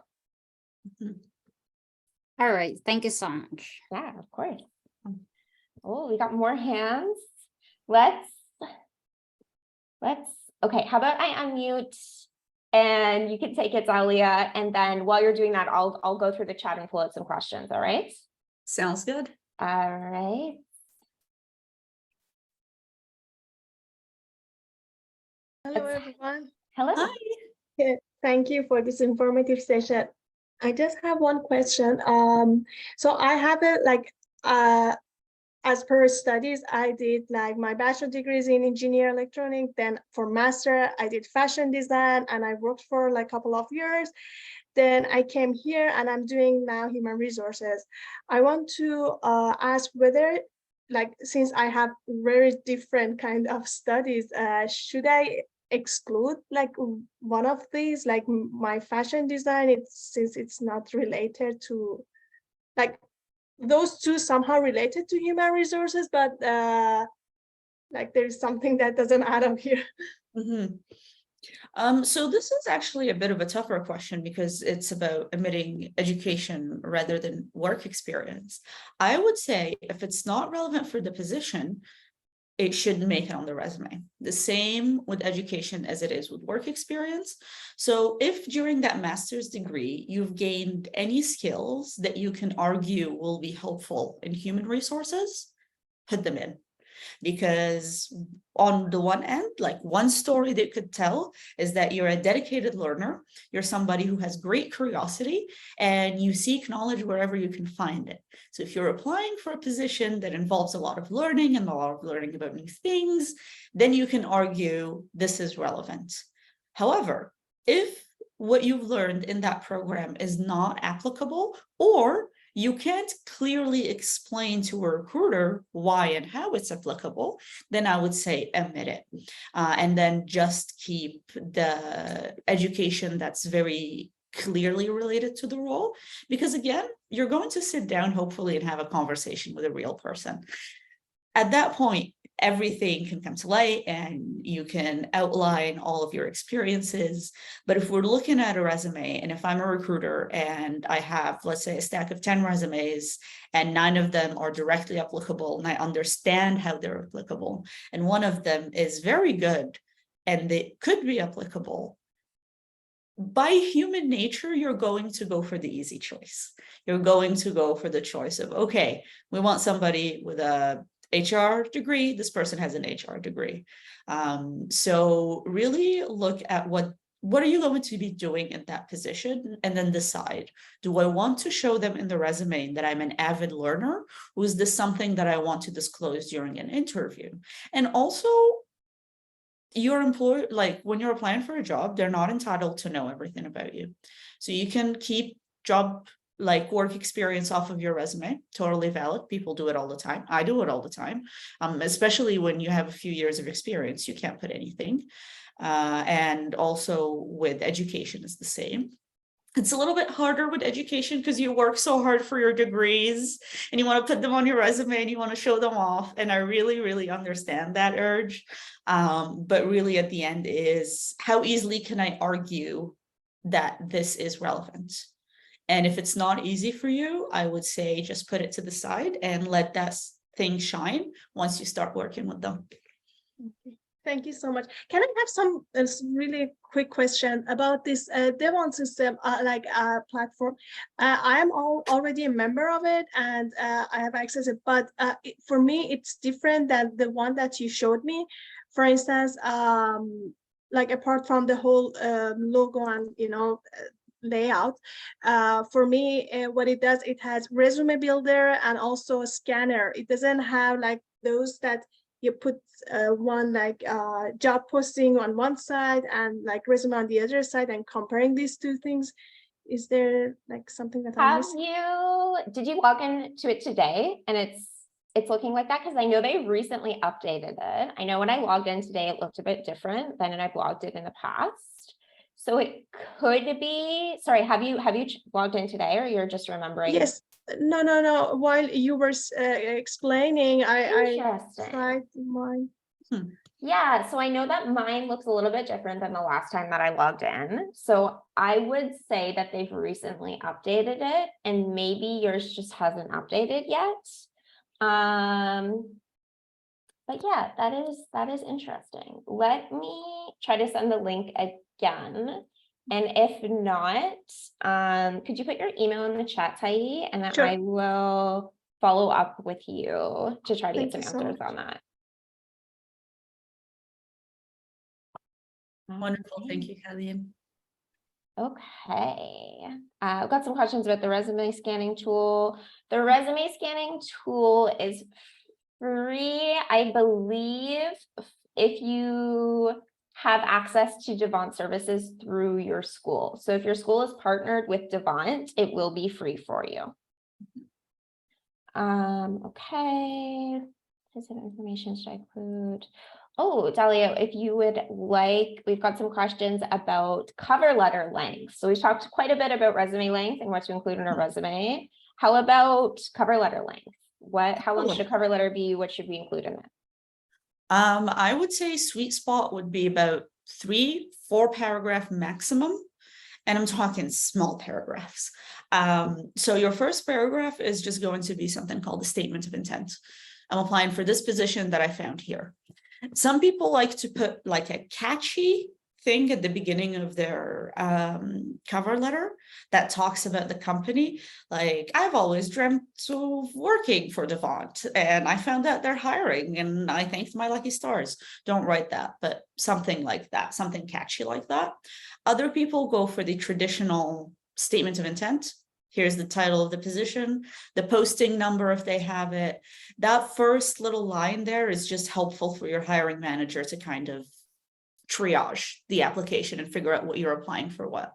Mm-hmm. All right. Thank you so much. Yeah, of course. Oh, we got more hands. let's, okay, how about I unmute and you can take it, Dahlia. And then while you're doing that, I'll go through the chat and pull out some questions. All right. Sounds good. All right. Hello, Let's- everyone. Hello. Hi. Yeah, thank you for this informative session. I just have one question. So I have it like, as per studies, I did like my bachelor degrees in engineer electronics. Then for master, I did fashion design, and I worked for like a couple of years. Then I came here, and I'm doing now human resources. I want to ask whether, like, since I have very different kind of studies, should I exclude like one of these, like my fashion design, since it's not related to, like, those two somehow related to human resources, but like there is something that doesn't add up here. Mhm. So this is actually a bit of a tougher question because it's about admitting education rather than work experience. I would say if it's not relevant for the position, it shouldn't make it on the resume. The same with education as it is with work experience. So if during that master's degree, you've gained any skills that you can argue will be helpful in human resources, put them in. Because on the one end, like one story they could tell is that you're a dedicated learner, you're somebody who has great curiosity, and you seek knowledge wherever you can find it. So if you're applying for a position that involves a lot of learning and a lot of learning about new things, then you can argue this is relevant. However, if what you've learned in that program is not applicable, or you can't clearly explain to a recruiter why and how it's applicable, then I would say omit it. And then just keep the education that's very clearly related to the role. Because again, you're going to sit down, hopefully, and have a conversation with a real person. At that point, everything can come to light and you can outline all of your experiences. But if we're looking at a resume, and if I'm a recruiter and I have, let's say, a stack of 10 resumes and 9 of them are directly applicable and I understand how they're applicable, and one of them is very good and they could be applicable, by human nature, you're going to go for the easy choice. You're going to go for the choice of, okay, we want somebody with a HR degree. This person has an HR degree. So really look at what are you going to be doing in that position, and then decide, do I want to show them in the resume that I'm an avid learner, or is this something that I want to disclose during an interview? And also, your employer, like when you're applying for a job, they're not entitled to know everything about you. So you can keep work experience off of your resume, totally valid. People do it all the time. I do it all the time, especially when you have a few years of experience, you can't put anything. And also with education is the same. It's a little bit harder with education because you work so hard for your degrees and you want to put them on your resume and you want to show them off. And I really, really understand that urge. But really at the end is, how easily can I argue that this is relevant? And if it's not easy for you, I would say just put it to the side and let that thing shine once you start working with them. Okay. Thank you so much. Can I have some really quick question about this Devant system, platform? I am already a member of it, and I have access to it, but for me, it's different than the one that you showed me. For instance, like apart from the whole logo and layout, for me, what it does, it has resume builder and also a scanner. It doesn't have like those that you put one job posting on one side and like resume on the other side, and comparing these two things. Is there like something that I'm missing? Did you log into it today and it's looking like that? Because I know they recently updated it. I know when I logged in today, it looked a bit different than I've logged in the past. So it could be, sorry, have you logged in today, or you're just remembering? Yes. No. While you were explaining, I Interesting. tried mine. Yeah, so I know that mine looks a little bit different than the last time that I logged in. So I would say that they've recently updated it, and maybe yours just hasn't updated yet. But yeah, that is interesting. Let me try to send the link again. And if not, could you put your email in the chat, Tai, and then Sure. I will follow up with you to try to get Thank some you so answers much. on that. Wonderful. Thank you, Colleen. Okay, I've got some questions about the resume scanning tool. The resume scanning tool is free, I believe, if you have access to Devant services through your school. So if your school is partnered with Devant, it will be free for you. Okay. Piece of information should I include? Oh, Dalia, if you would like, we've got some questions about cover letter length. So we've talked quite a bit about resume length and what to include in a resume. How about cover letter length? How long should a cover letter be? What should we include in it? I would say sweet spot would be about 3-4 paragraph maximum. And I'm talking small paragraphs. So your first paragraph is just going to be something called the statement of intent. I'm applying for this position that I found here. Some people like to put like a catchy thing at the beginning of their cover letter that talks about the company. Like, I've always dreamt of working for Devant and I found out they're hiring and I thanked my lucky stars. Don't write that, but something like that, something catchy like that. Other people go for the traditional statement of intent. Here's the title of the position, the posting number if they have it. That first little line there is just helpful for your hiring manager to kind of triage the application and figure out what you're applying for what.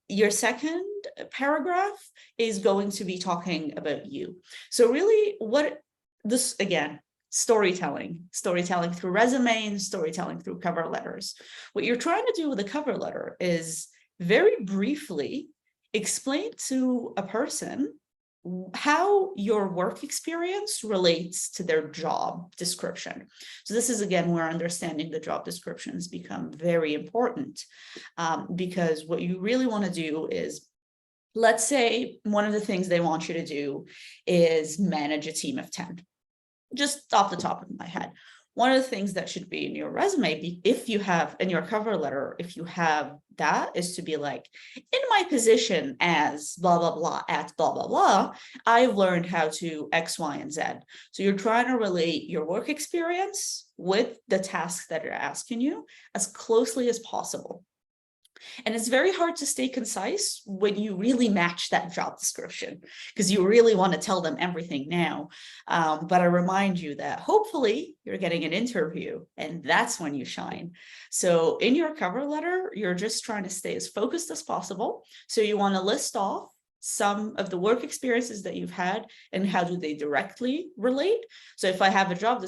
Your second paragraph is going to be talking about you. So really what this, again, storytelling through resume and storytelling through cover letters. What you're trying to do with a cover letter is very briefly explain to a person how your work experience relates to their job description. So this is, again, where understanding the job descriptions become very important, because what you really want to do is, let's say one of the things they want you to do is manage a team of 10. Just off the top of my head, one of the things that should be in your resume, if you have in your cover letter, if you have that, is to be like, in my position as blah, blah, blah, at blah, blah, blah, I've learned how to X, Y, and Z. So you're trying to relate your work experience with the tasks that are asking you as closely as possible. And it's very hard to stay concise when you really match that job description, because you really want to tell them everything now. But I remind you that hopefully you're getting an interview and that's when you shine. So in your cover letter, you're just trying to stay as focused as possible. So you want to list off some of the work experiences that you've had and how do they directly relate. So if I have a job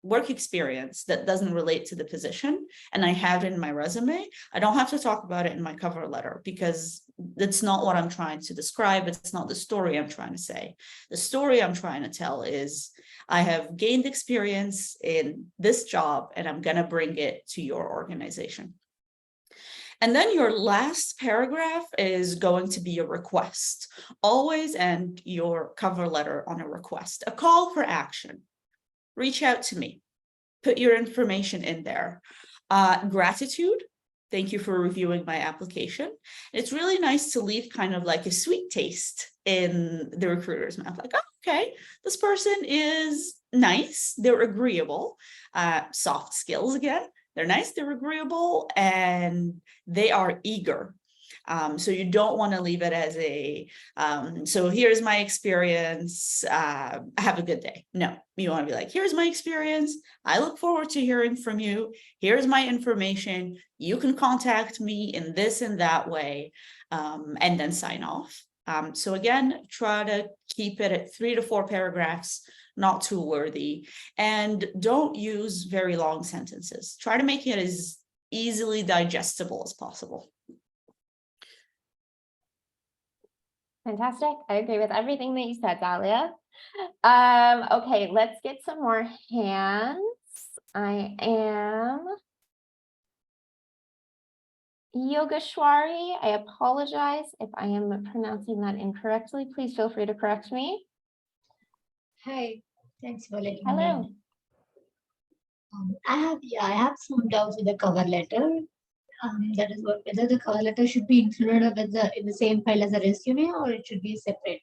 work experience that doesn't relate to the position and I have it in my resume, I don't have to talk about it in my cover letter, because that's not what I'm trying to describe. It's not the story I'm trying to say. The story I'm trying to tell is, I have gained experience in this job and I'm going to bring it to your organization. And then your last paragraph is going to be a request. Always end your cover letter on a request, a call for action. Reach out to me, put your information in there. Gratitude, thank you for reviewing my application. It's really nice to leave kind of like a sweet taste in the recruiter's mouth, like, oh, okay, this person is nice, they're agreeable, soft skills again, they're nice, they're agreeable, and they are eager. So you don't want to leave it as a, so here's my experience, have a good day. No, you want to be like, here's my experience. I look forward to hearing from you. Here's my information. You can contact me in this and that way, and then sign off. So again, try to keep it at 3 to 4 paragraphs, not too wordy, and don't use very long sentences. Try to make it as easily digestible as possible. Fantastic. I agree with everything that you said, Dalia. Okay, let's get some more hands. I am Yogeshwari. I apologize if I am pronouncing that incorrectly. Please feel free to correct me. Hi, Thanks for letting me Hello. in. I have some doubts with the cover letter. That is whether the cover letter should be included with in the same file as a resume, or it should be separate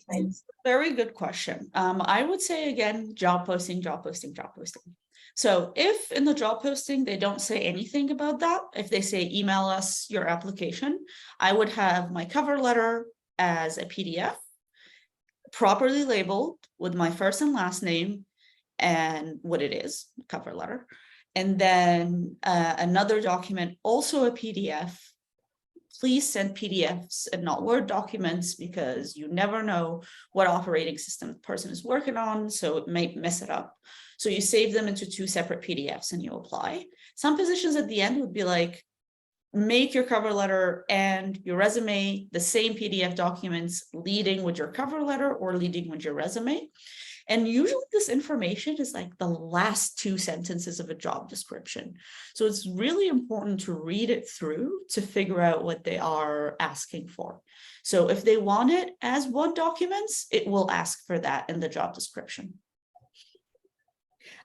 files. Very good question. I would say again, job posting, job posting, job posting. So if in the job posting, they don't say anything about that, if they say email us your application, I would have my cover letter as a PDF, properly labeled with my first and last name and what it is, cover letter. And then another document, also a PDF. Please send PDFs and not Word documents, because you never know what operating system the person is working on, so it may mess it up. So you save them into 2 separate PDFs and you apply. Some positions at the end would be like, make your cover letter and your resume the same PDF documents, leading with your cover letter or leading with your resume. And usually this information is like the last 2 sentences of a job description. So it's really important to read it through to figure out what they are asking for. So if they want it as 1 document, it will ask for that in the job description.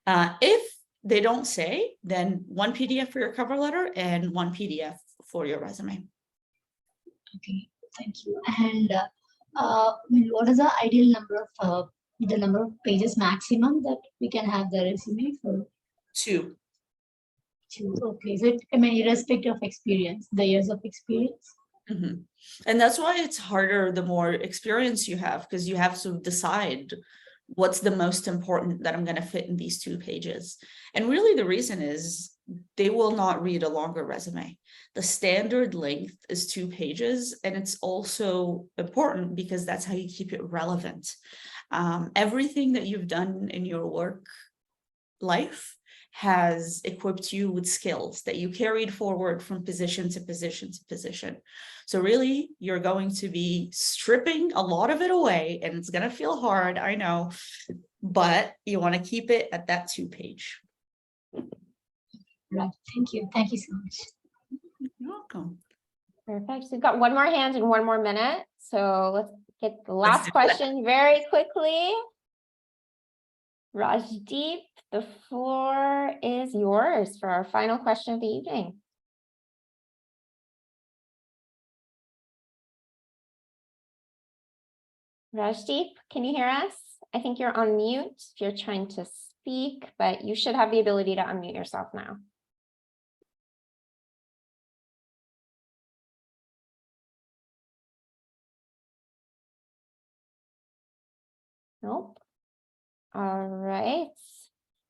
If they don't say, then 1 PDF for your cover letter and 1 PDF for your resume. Okay, thank you. And what is the ideal number of pages maximum that we can have the resume for? 2. Okay, so irrespective of experience, the years of experience. Mm-hmm. And that's why it's harder the more experience you have, because you have to decide what's the most important that I'm going to fit in these 2 pages. And really the reason is they will not read a longer resume. The standard length is 2 pages, and it's also important because that's how you keep it relevant. Everything that you've done in your work life has equipped you with skills that you carried forward from position to position to position. So really, you're going to be stripping a lot of it away, and it's going to feel hard, I know, but you want to keep it at that 2-page. Right. Thank you. Thank you so much. You're welcome. Perfect. So we've got 1 more hand and 1 more minute. So let's get the Let's last do it. question very quickly. Rajdeep, the floor is yours for our final question of the evening. Rajdeep, can you hear us? I think you're on mute if you're trying to speak, but you should have the ability to unmute yourself now. Nope. All right.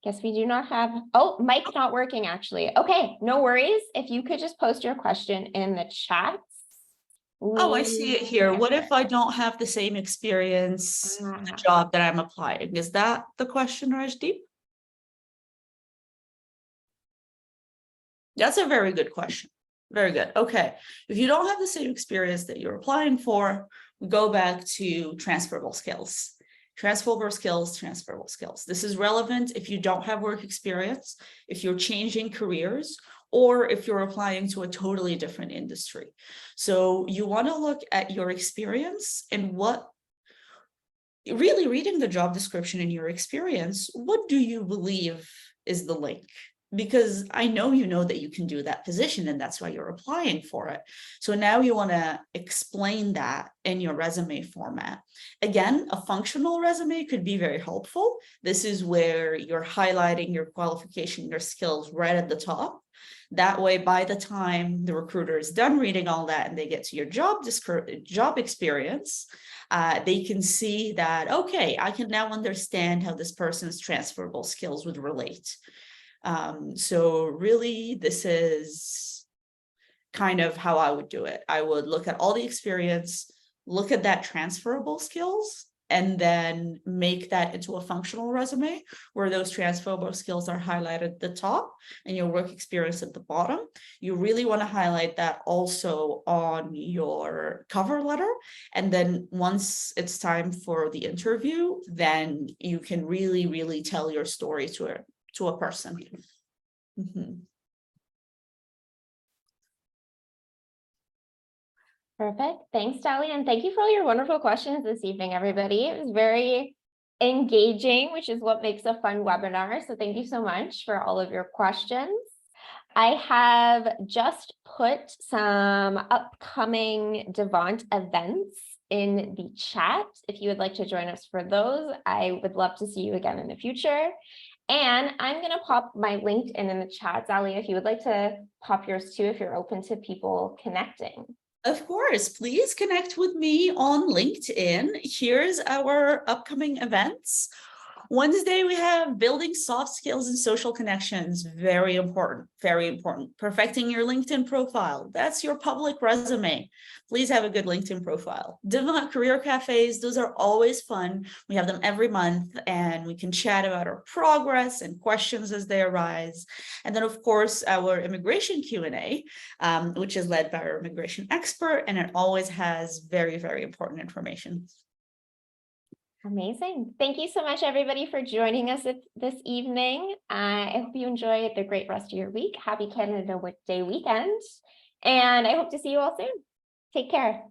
Guess we do not have, oh, mic's not working actually. Okay, no worries. If you could just post your question in the chat. Oh, I see it here. What if I don't have the same experience in the job that I'm applying? Is that the question, Rajdeep? That's a very good question. Very good. Okay. If you don't have the same experience that you're applying for, go back to transferable skills. Transferable skills, transferable skills. This is relevant if you don't have work experience, if you're changing careers, or if you're applying to a totally different industry. So you want to look at your experience and what, really reading the job description in your experience, what do you believe is the link? Because I know you know that you can do that position, and that's why you're applying for it. So now you want to explain that in your resume format. Again, a functional resume could be very helpful. This is where you're highlighting your qualification, your skills right at the top. That way, by the time the recruiter is done reading all that and they get to your job experience, they can see that, okay, I can now understand how this person's transferable skills would relate. So really, this is kind of how I would do it. I would look at all the experience, look at that transferable skills, and then make that into a functional resume where those transferable skills are highlighted at the top and your work experience at the bottom. You really want to highlight that also on your cover letter. And then once it's time for the interview, then you can really, really tell your story to a person. Mm-hmm. Perfect. Thanks, Dali. And thank you for all your wonderful questions this evening, everybody. It was very engaging, which is what makes a fun webinar. So thank you so much for all of your questions. I have just put some upcoming Devant events in the chat. If you would like to join us for those, I would love to see you again in the future. And I'm going to pop my LinkedIn in the chat. Zalia, if you would like to pop yours too, if you're open to people connecting. Of course, please connect with me on LinkedIn. Here's our upcoming events. Wednesday, we have building soft skills and social connections. Very important, very important. Perfecting your LinkedIn profile. That's your public resume. Please have a good LinkedIn profile. Devant career cafes, those are always fun. We have them every month and we can chat about our progress and questions as they arise. And then of course, our immigration Q&A, which is led by our immigration expert, and it always has very, very important information. Amazing. Thank you so much, everybody, for joining us this evening. I hope you enjoy the great rest of your week. Happy Canada Day weekend. And I hope to see you all soon. Take care.